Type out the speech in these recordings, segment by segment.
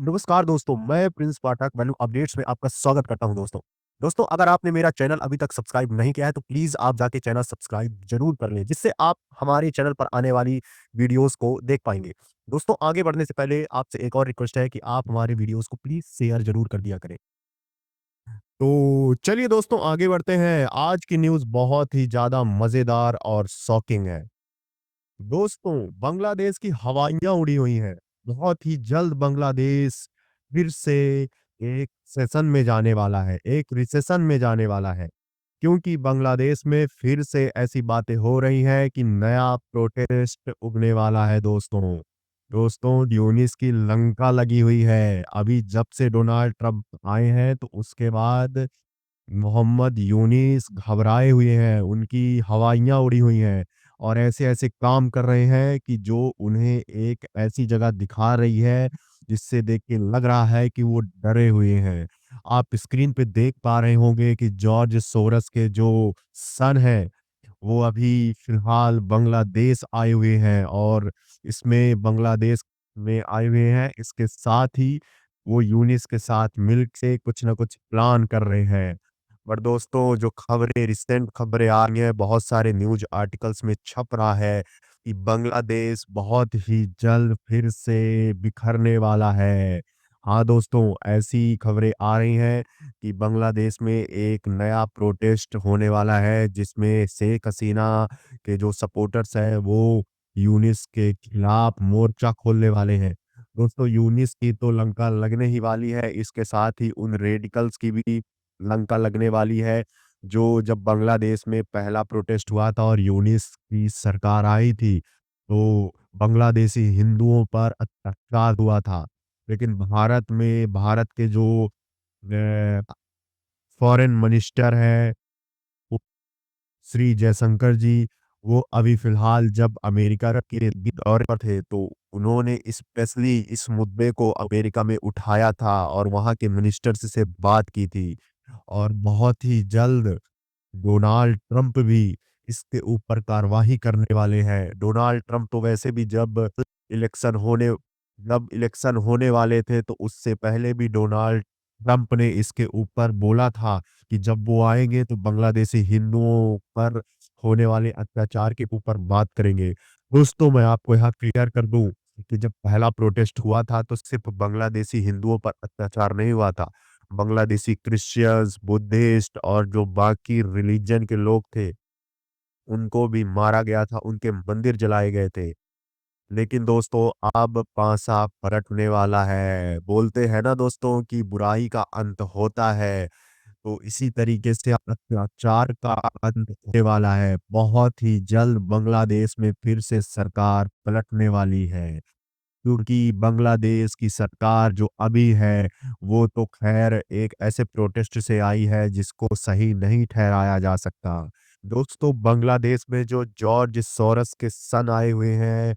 नमस्कार दोस्तों, मैं प्रिंस पाठक वैल्यू अपडेट्स में आपका स्वागत करता हूं दोस्तों। दोस्तों, अगर आपने मेरा चैनल अभी तक सब्सक्राइब नहीं किया है तो प्लीज़ आप जाके चैनल सब्सक्राइब ज़रूर कर लें, जिससे आप हमारे चैनल पर आने वाली वीडियोज़ को देख पाएँगे। दोस्तों, आगे बढ़ने से पहले आपसे एक और रिक्वेस्ट है कि आप हमारे वीडियोज़ को प्लीज़ शेयर ज़रूर कर दिया करें। तो चलिए दोस्तों, आगे बढ़ते हैं। आज की न्यूज़ बहुत ही ज़्यादा मज़ेदार और शॉकिंग है। दोस्तों, बांग्लादेश की हवाइयाँ उड़ी हुई हैं। बहुत ही जल्द बांग्लादेश फिर से एक सेशन में जाने वाला है, एक रिसेशन में जाने वाला है। क्योंकि बांग्लादेश में फिर से ऐसी बातें हो रही हैं कि नया प्रोटेस्ट उगने वाला है दोस्तों। दोस्तों, यूनिस की लंका लगी हुई है। अभी जब से डोनाल्ड ट्रंप आए हैं तो उसके बाद मोहम्मद यूनिस घबराए हुए हैं, उनकी हवाइयाँ उड़ी हुई हैं और ऐसे-ऐसे काम कर रहे हैं कि जो उन्हें एक ऐसी जगह दिखा रही है, जिससे देख के लग रहा है कि वो डरे हुए हैं। आप स्क्रीन पे देख पा रहे होंगे कि जॉर्ज सोरोस के जो सन हैं, वो अभी फ़िलहाल बांग्लादेश आए हुए हैं और इसमें बांग्लादेश में आए हुए हैं। इसके साथ ही वो यूनिस के साथ मिल के कुछ न कुछ प्लान कर रहे हैं। बट दोस्तों, जो खबरें रिसेंट खबरें आ रही हैं, बहुत सारे न्यूज़ आर्टिकल्स में छप रहा है कि बांग्लादेश बहुत ही जल्द फिर से बिखरने वाला है। हाँ दोस्तों, ऐसी खबरें आ रही हैं कि बांग्लादेश में एक नया प्रोटेस्ट होने वाला है, जिसमें शेख हसीना के जो सपोर्टर्स हैं, वो यूनिस के खिलाफ मोर्चा खोलने वाले हैं। दोस्तों, यूनिस की तो लंका लगने ही वाली है, इसके साथ ही उन रेडिकल्स की भी लंका लगने वाली है, जो जब बांग्लादेश में पहला प्रोटेस्ट हुआ था और यूनिस की सरकार आई थी, तो बांग्लादेशी हिंदुओं पर अत्याचार हुआ था। लेकिन भारत के जो फॉरेन मिनिस्टर हैं, वो श्री जयशंकर जी, वो अभी फ़िलहाल जब अमेरिका के दौरे पर थे, तो उन्होंने स्पेशली इस मुद्दे को अमेरिका में उठाया था और वहाँ के मिनिस्टर्स से बात की थी। और बहुत ही जल्द डोनाल्ड ट्रंप भी इसके ऊपर कार्रवाई करने वाले हैं। डोनाल्ड ट्रंप तो वैसे भी इलेक्शन होने जब इलेक्शन होने वाले थे तो उससे पहले भी डोनाल्ड ट्रंप ने इसके ऊपर बोला था कि जब वो आएँगे तो बांग्लादेशी हिंदुओं पर होने वाले अत्याचार के ऊपर बात करेंगे। दोस्तों, मैं आपको यहाँ क्लियर कर दूँ कि जब पहला प्रोटेस्ट हुआ था तो सिर्फ़ बांग्लादेशी हिंदुओं पर अत्याचार नहीं हुआ था। बांग्लादेशी क्रिश्चियंस, बुद्धिस्ट और जो बाकी रिलीजन के लोग थे, उनको भी मारा गया था, उनके मंदिर जलाए गए थे। लेकिन दोस्तों, अब पासा पलटने वाला है। बोलते हैं ना दोस्तों कि बुराई का अंत होता है, तो इसी तरीके से अत्याचार का अंत होने वाला है। बहुत ही जल्द बांग्लादेश में फिर से सरकार पलटने वाली है। क्योंकि बांग्लादेश की सरकार जो अभी है, वो तो ख़ैर एक ऐसे प्रोटेस्ट से आई है जिसको सही नहीं ठहराया जा सकता। दोस्तों, बांग्लादेश में जो जॉर्ज सोरोस के सन आए हुए हैं,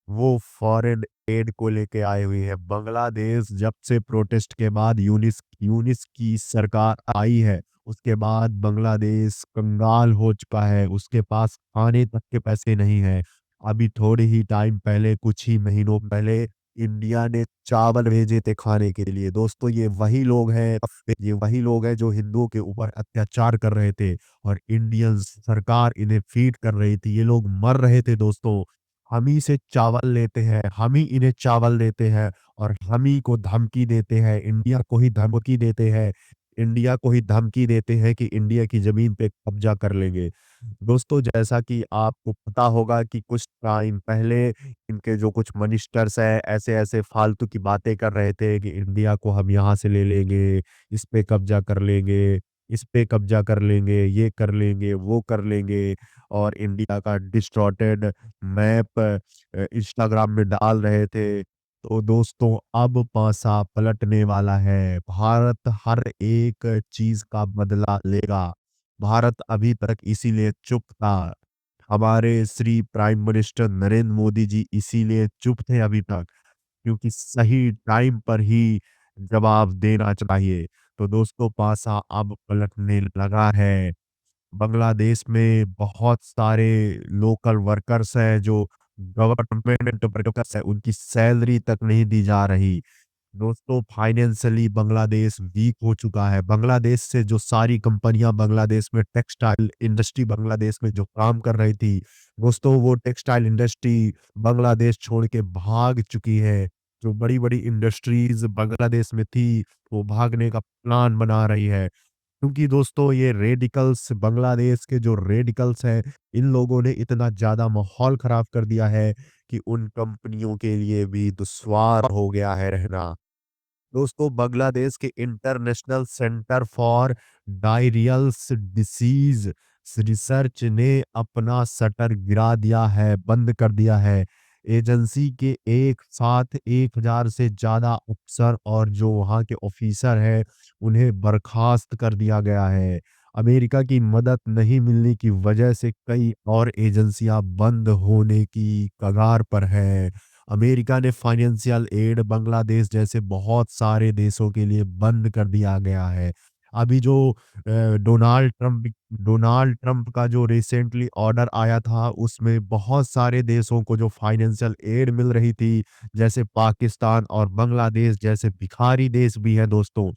वो फॉरेन एड को लेके आए हुए हैं। बांग्लादेश जब से प्रोटेस्ट के बाद यूनिस यूनिस की सरकार आई है, उसके बाद बांग्लादेश कंगाल हो चुका है, उसके पास खाने तक के पैसे नहीं हैं। अभी थोड़े ही टाइम पहले, कुछ ही महीनों पहले इंडिया ने चावल भेजे थे खाने के लिए। दोस्तों, ये वही लोग हैं जो हिंदुओं के ऊपर अत्याचार कर रहे थे और इंडियन सरकार इन्हें फीड कर रही थी। ये लोग मर रहे थे दोस्तों। हम ही से चावल लेते हैं, हम ही इन्हें चावल देते हैं और हम ही को धमकी देते हैं, इंडिया को ही धमकी देते हैं। इंडिया को ही धमकी देते हैं कि इंडिया की ज़मीन पे कब्ज़ा कर लेंगे। दोस्तों, जैसा कि आपको पता होगा कि कुछ टाइम पहले इनके जो कुछ मिनिस्टर्स हैं, ऐसे-ऐसे फालतू की बातें कर रहे थे कि इंडिया को हम यहाँ से ले लेंगे, इस पे कब्ज़ा कर लेंगे, इस पे कब्ज़ा कर लेंगे, ये कर लेंगे, वो कर लेंगे और इंडिया का डिस्टॉर्टेड मैप इंस्टाग्राम में डाल रहे थे। तो दोस्तों, अब पासा पलटने वाला है। भारत हर एक चीज़ का बदला लेगा। भारत अभी तक इसीलिए चुप था। हमारे श्री प्राइम मिनिस्टर नरेंद्र मोदी जी इसीलिए चुप थे अभी तक, क्योंकि सही टाइम पर ही जवाब देना चाहिए। तो दोस्तों, पासा अब पलटने लगा है। बांग्लादेश में बहुत सारे लोकल वर्कर्स हैं जो गवर्नमेंट वर्कर्स हैं, उनकी सैलरी तक नहीं दी जा रही। दोस्तों फाइनेंशियली बांग्लादेश वीक हो चुका है। बांग्लादेश से जो सारी कंपनियां बांग्लादेश में टेक्सटाइल इंडस्ट्री बांग्लादेश में जो काम कर रही थी, दोस्तों वो टेक्सटाइल इंडस्ट्री बांग्लादेश छोड़ के भाग चुकी है। जो बड़ी बड़ी इंडस्ट्रीज बांग्लादेश में थी, वो भागने का प्लान बना रही है। क्योंकि दोस्तों ये रेडिकल्स बांग्लादेश के जो रेडिकल्स हैं, इन लोगों ने इतना ज़्यादा माहौल ख़राब कर दिया है कि उन कंपनियों के लिए भी दुश्वार हो गया है रहना। दोस्तों बांग्लादेश के international centre for diarrhoeals disease research ने अपना शटर गिरा दिया है, बंद कर दिया है। एजेंसी के एक साथ 1000 से ज्यादा अफसर और जो वहाँ के ऑफिसर हैं, उन्हें बर्खास्त कर दिया गया है। अमेरिका की मदद नहीं मिलने की वजह से कई और एजेंसियां बंद होने की कगार पर है। अमेरिका ने फाइनेंशियल एड बांग्लादेश जैसे बहुत सारे देशों के लिए बंद कर दिया गया है। अभी जो डोनाल्ड ट्रंप का जो रिसेंटली ऑर्डर आया था, उसमें बहुत सारे देशों को जो फाइनेंशियल एड मिल रही थी, जैसे पाकिस्तान और बांग्लादेश जैसे भिखारी देश भी हैं दोस्तों,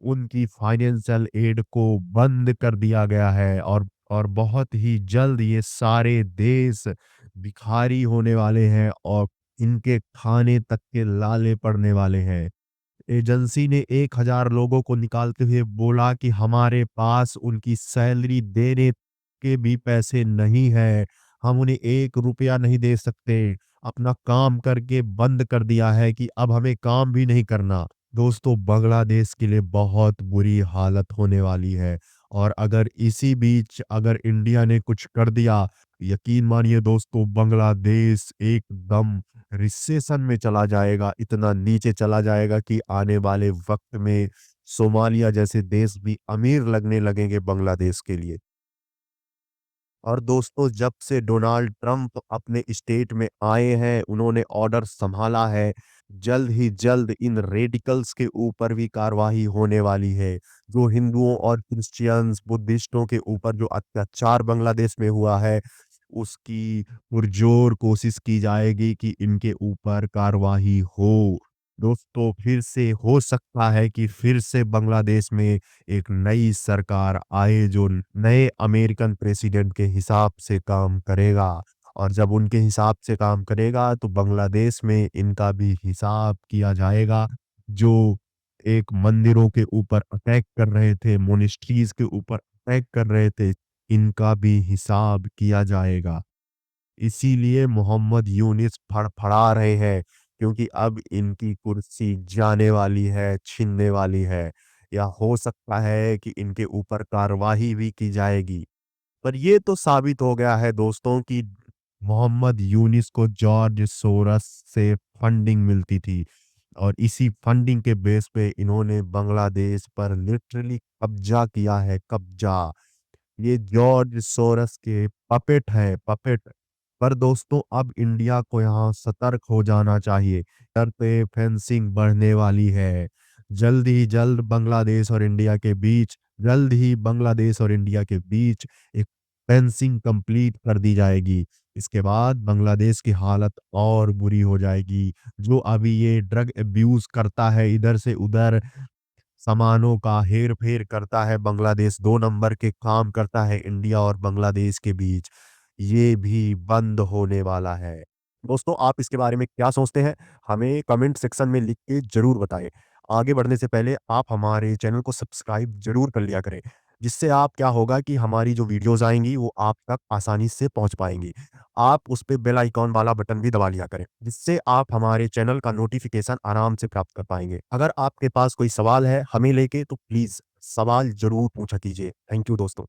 उनकी फाइनेंशियल एड को बंद कर दिया गया है। और बहुत ही जल्द ये सारे देश भिखारी होने वाले हैं और इनके खाने तक के लाले पड़ने वाले हैं। एजेंसी ने 1000 लोगों को निकालते हुए बोला कि हमारे पास उनकी सैलरी देने के भी पैसे नहीं है, हम उन्हें 1 रुपया नहीं दे सकते। अपना काम करके बंद कर दिया है कि अब हमें काम भी नहीं करना। दोस्तों बांग्लादेश के लिए बहुत बुरी हालत होने वाली है। और अगर इसी बीच अगर इंडिया ने कुछ कर दिया, यकीन मानिए दोस्तों बांग्लादेश एकदम रिसेशन में चला जाएगा, इतना नीचे चला जाएगा कि आने वाले वक्त में सोमालिया जैसे देश भी अमीर लगने लगेंगे बांग्लादेश के लिए। और दोस्तों जब से डोनाल्ड ट्रंप अपने स्टेट में आए हैं, उन्होंने ऑर्डर संभाला है, जल्द ही जल्द इन रेडिकल्स के ऊपर भी कार्रवाई होने वाली है। जो हिंदुओं और क्रिश्चियंस बुद्धिस्टों के ऊपर जो अत्याचार बांग्लादेश में हुआ है, उसकी पुरजोर कोशिश की जाएगी कि इनके ऊपर कार्रवाई हो। दोस्तों फिर से हो सकता है कि फिर से बांग्लादेश में एक नई सरकार आए जो नए अमेरिकन प्रेसिडेंट के हिसाब से काम करेगा। और जब उनके हिसाब से काम करेगा तो बांग्लादेश में इनका भी हिसाब किया जाएगा। जो एक मंदिरों के ऊपर अटैक कर रहे थे, मोनेस्ट्रीज के ऊपर अटैक कर रहे थे, इनका भी हिसाब किया जाएगा। इसीलिए मोहम्मद यूनिस फड़फड़ा रहे हैं, क्योंकि अब इनकी कुर्सी जाने वाली है, छीनने वाली है। या हो सकता है कि इनके ऊपर कार्रवाई भी की जाएगी। पर ये तो साबित हो गया है दोस्तों कि मोहम्मद यूनिस को जॉर्ज सोरस से फंडिंग मिलती थी, और इसी फंडिंग के बेस पे इन्होंने बांग्लादेश पर लिटरली कब्जा किया है, कब्जा। ये जॉर्ज सोरस के पपेट है, पपेट। पर दोस्तों अब इंडिया को यहाँ सतर्क हो जाना चाहिए। इधर पे फेंसिंग बढ़ने वाली है। जल्द ही जल्द बांग्लादेश और इंडिया के बीच जल्द ही बांग्लादेश और इंडिया के बीच एक फेंसिंग कंप्लीट कर दी जाएगी। इसके बाद बांग्लादेश की हालत और बुरी हो जाएगी। जो अभी ये ड्रग अब्यूज करता है, इधर से उधर सामानों का हेर फेर करता है, बांग्लादेश 2 नंबर के काम करता है इंडिया और बांग्लादेश के बीच, ये भी बंद होने वाला है। दोस्तों आप इसके बारे में क्या सोचते हैं, हमें कमेंट सेक्शन में लिख के जरूर बताएं। आगे बढ़ने से पहले आप हमारे चैनल को सब्सक्राइब जरूर कर लिया करें, जिससे आप क्या होगा कि हमारी जो वीडियोस आएंगी वो आप तक आसानी से पहुंच पाएंगी। आप उस पे बेल आइकॉन वाला बटन भी दबा लिया करें, जिससे आप हमारे चैनल का नोटिफिकेशन आराम से प्राप्त कर पाएंगे। अगर आपके पास कोई सवाल है हमें लेके, तो प्लीज सवाल जरूर पूछा कीजिए। थैंक यू दोस्तों।